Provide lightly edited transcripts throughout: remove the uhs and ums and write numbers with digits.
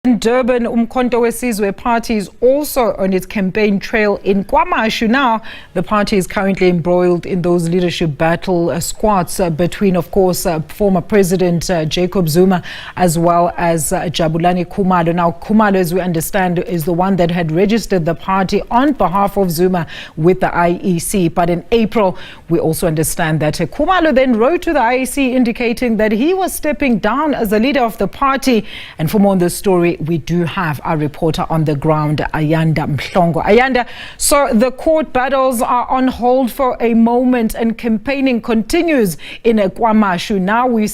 In Durban, Umkhonto weSizwe Party is also on its campaign trail in KwaMashu. Now, the party is currently embroiled in those leadership battle squads between, of course, former President Jacob Zuma as well as Jabulani Khumalo. Now, Khumalo, as we understand, is the one that had registered the party on behalf of Zuma with the IEC. But in April, we also understand that Khumalo then wrote to the IEC indicating that he was stepping down as the leader of the party. And for more on this story, we do have our reporter on the ground, Ayanda Mhlongo. Ayanda, so the court battles are on hold for a moment and campaigning continues in KwaMashu. Now we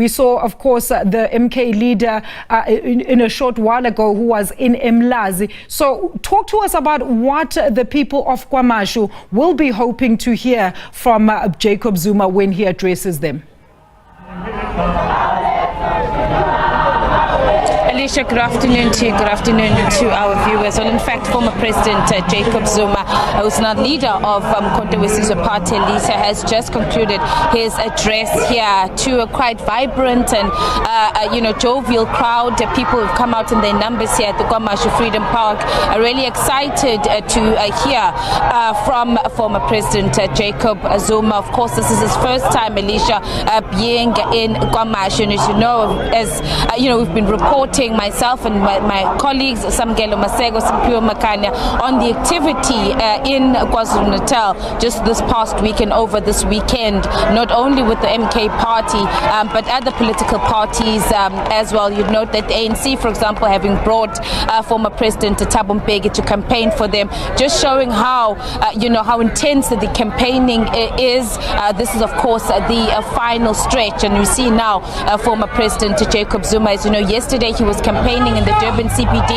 saw, of course, the MK leader in a short while ago who was in Mlazi. So talk to us about what the people of KwaMashu will be hoping to hear from Jacob Zuma when he addresses them. Alicia, good afternoon to you. Good afternoon to our viewers. Well, in fact, former President Jacob Zuma, who's now leader of Umkhonto weSizwe Party, Alicia, has just concluded his address here to a quite vibrant and jovial crowd. People who've come out in their numbers here at the KwaMashu Freedom Park are really excited to hear from former President Jacob Zuma. Of course, this is his first time, Alicia, being in KwaMashu. And as you know, we've been reporting, myself and my colleagues, Samgelo Masego, Simpiwe Makanya, on the activity in KwaZulu-Natal just this past week and over this weekend, not only with the MK party, but other political parties as well. You'd note that the ANC, for example, having brought former President Thabo Mbeki to campaign for them, just showing how intense the campaigning is. This is, of course, the final stretch, and we see now former President Jacob Zuma. As you know, yesterday he was campaigning in the Durban CBD.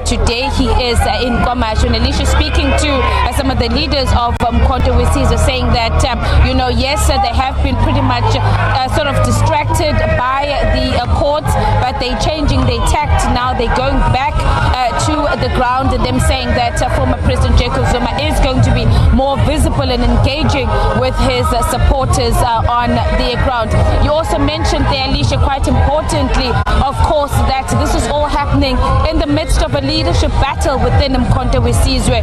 Today he is in KwaMashu. And Alicia, speaking to some of the leaders of Umkhonto weSizwe, saying that yes, they have been pretty much sort of distracted by the courts, but they're changing their tact now. They're going back to the ground, and them saying that former President Jacob Zuma is going to be more visible and engaging with his supporters on the ground. You also mentioned there, Alicia, quite importantly, of course, that this is all happening in the midst of a leadership battle within Umkhonto weSizwe.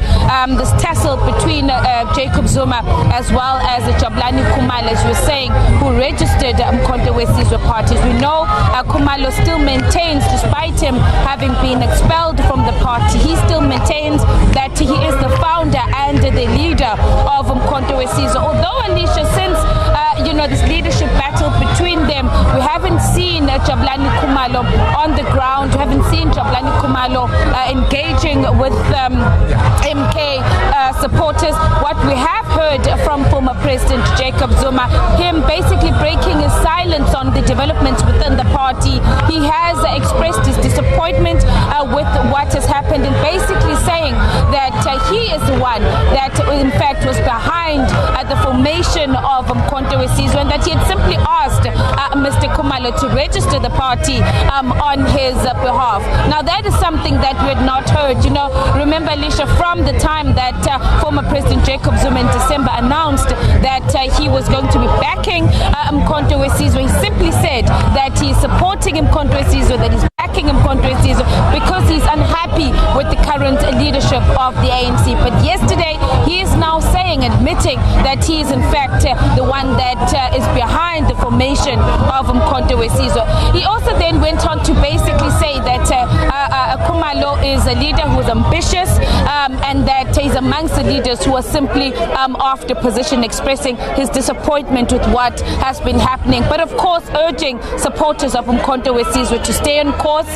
This tussle between Jacob Zuma as well as Jabulani Khumalo, as we're saying, who registered Umkhonto weSizwe parties. We know Khumalo still maintains, despite him having been expelled from the party, he still maintains that he is the founder and the leader of Umkhonto weSizwe. Although, Alicia, since this leadership battle between them, we haven't seen Jabulani Khumalo on the ground. We haven't seen Jabulani Khumalo engaging with MK supporters. What we have heard from former President Jacob Zuma, him basically breaking his silence on the developments within the party. He has expressed his disappointment with what has happened, and basically saying that he is the one that in fact was behind the formation of Umkhonto weSizwe, and that he had simply asked Mr. Khumalo to register the party on his behalf. Now, that is something that we had not heard. Remember, Alicia, from the time that former President Jacob Zuma in December announced that he was going to be backing Umkhonto weSizwe, he simply said that he's supporting Umkhonto weSizwe, that he's backing Umkhonto weSizwe because he's unhappy with the current leadership of the ANC. But yesterday, he is now saying, admitting that he is in fact the one that is behind the formation of Umkhonto weSizwe. He also then went on to basically say that Khumalo is a leader who is ambitious, and that he's amongst the leaders who are simply after position, expressing his disappointment with what has been happening. But of course, urging supporters of Umkhonto weSizwe to stay on course,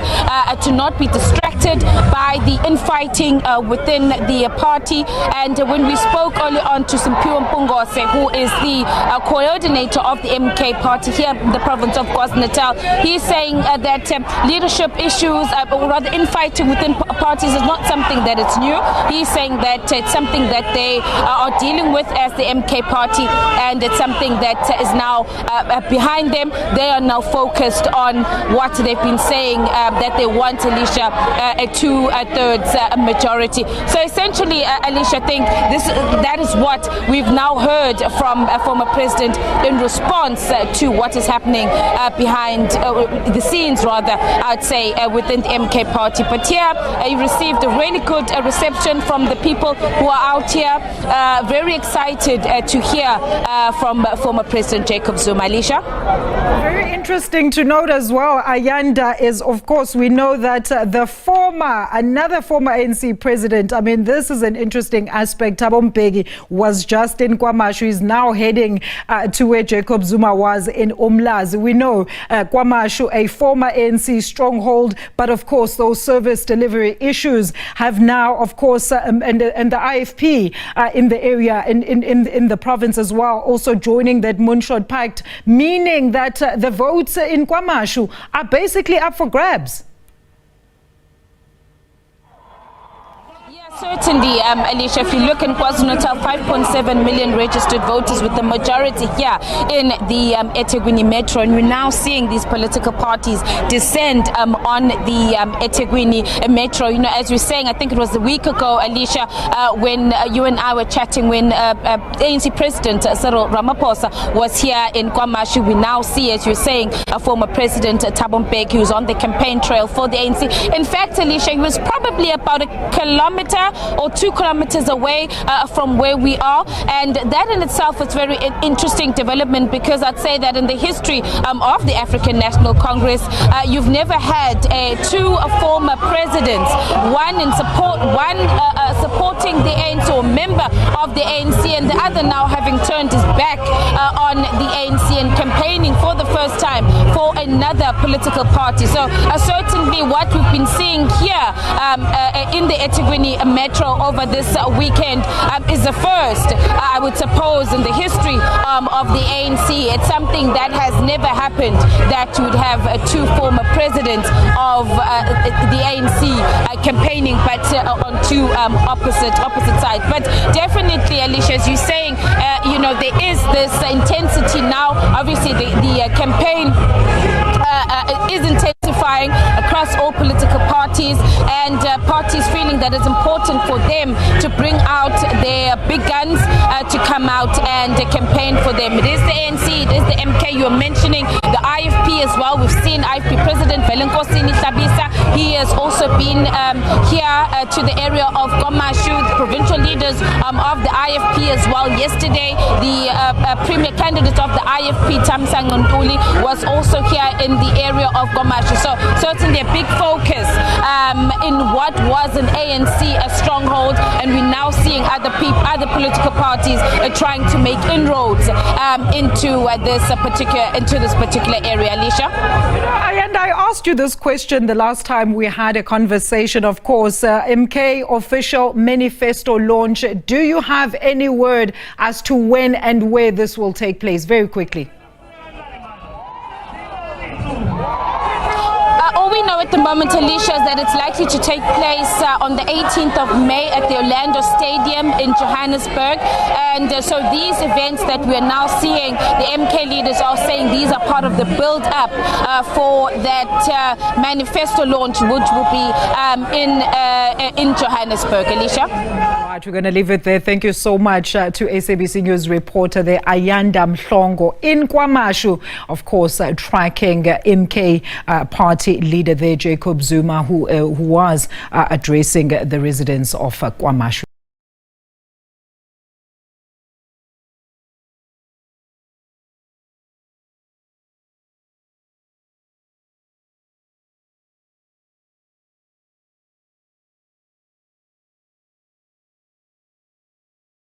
to not be distracted by the infighting within the party. And when we spoke earlier on to Simpiwe Makanya, who is the coordinator of the MK party here in the province of KwaZulu-Natal, he's saying that leadership issues, or rather infighting within parties, is not something that it's new. He's saying that that it's something that they are dealing with as the MK party, and it's something that is now behind them. They are now focused on what they've been saying, that they want, Alicia, a 2/3 majority. So essentially, Alicia, I think that is what we've now heard from a former president in response to what is happening behind the scenes, rather, I'd say, within the MK party. But here, he received a really good reception from the people who are out here. Very excited to hear from former President Jacob Zuma. Alicia? Very interesting to note as well, Ayanda, is, of course, we know that another former ANC president, I mean, this is an interesting aspect. Thabo Mbeki was just in KwaMashu. He's now heading to where Jacob Zuma was in Umlazi. We know KwaMashu, a former ANC stronghold, but of course, those service delivery issues have now, of course, and the IFP in the area, in the province as well, also joining that Moonshot Pact, meaning that the votes in KwaMashu are basically up for grabs. Certainly, Alicia, if you look in KwaZulu-Natal, 5.7 million registered voters, with the majority here in the eThekwini Metro, and we're now seeing these political parties descend on the eThekwini Metro. You know, as we're saying, I think it was a week ago, Alicia, when you and I were chatting, when ANC President Cyril Ramaphosa was here in KwaMashu. We now see, as you're saying, a former President Thabo Mbeki, who's on the campaign trail for the ANC. In fact, Alicia, he was probably about a kilometer or 2 kilometers away from where we are, and that in itself is very interesting development, because I'd say that in the history of the African National Congress, you've never had two former presidents, one supporting the ANC or member of the ANC, and the other now having turned his back on the ANC and campaigning for the first time for another political party. So certainly what we've been seeing here in the eThekwini Metro over this weekend is the first, I would suppose, in the history of the ANC. It's something that has never happened, that you would have two former presidents of the ANC campaigning, but on two opposite sides. But definitely, Alicia, as you're saying, you know, there is this intensity now. Obviously, the campaign is intensifying across all political parties, and parties feeling that it's important for them to bring out their big guns to come out and campaign for them. It is the ANC, it is the MK. You're mentioning the IFP as well. We've seen IFP President Velenkosini Tabisa. He has also been here to the area of KwaMashu. The provincial leaders of the IFP as well. Yesterday, the premier candidate of the IFP, Tamsang Ntuli, was also here in the area of KwaMashu. So certainly a big focus in what was an ANC stronghold, and we're now seeing other political parties trying to make inroads into this particular area. Alicia? And I asked you this question the last time we had a conversation. Of course, MK official manifesto launch. Do you have any word as to when and where this will take place? Very quickly. All we know at the moment, Alicia, is that it's likely to take place on the 18th of May at the Orlando Stadium in Johannesburg. And so these events that we're now seeing, the MK leaders are saying these are part of the build-up for that manifesto launch, which will be in Johannesburg. Alicia? All right, we're going to leave it there. Thank you so much to SABC News reporter there, Ayanda Mhlongo, in KwaMashu, of course, tracking MK party leader there, Jacob Zuma, who was addressing the residents of KwaMashu.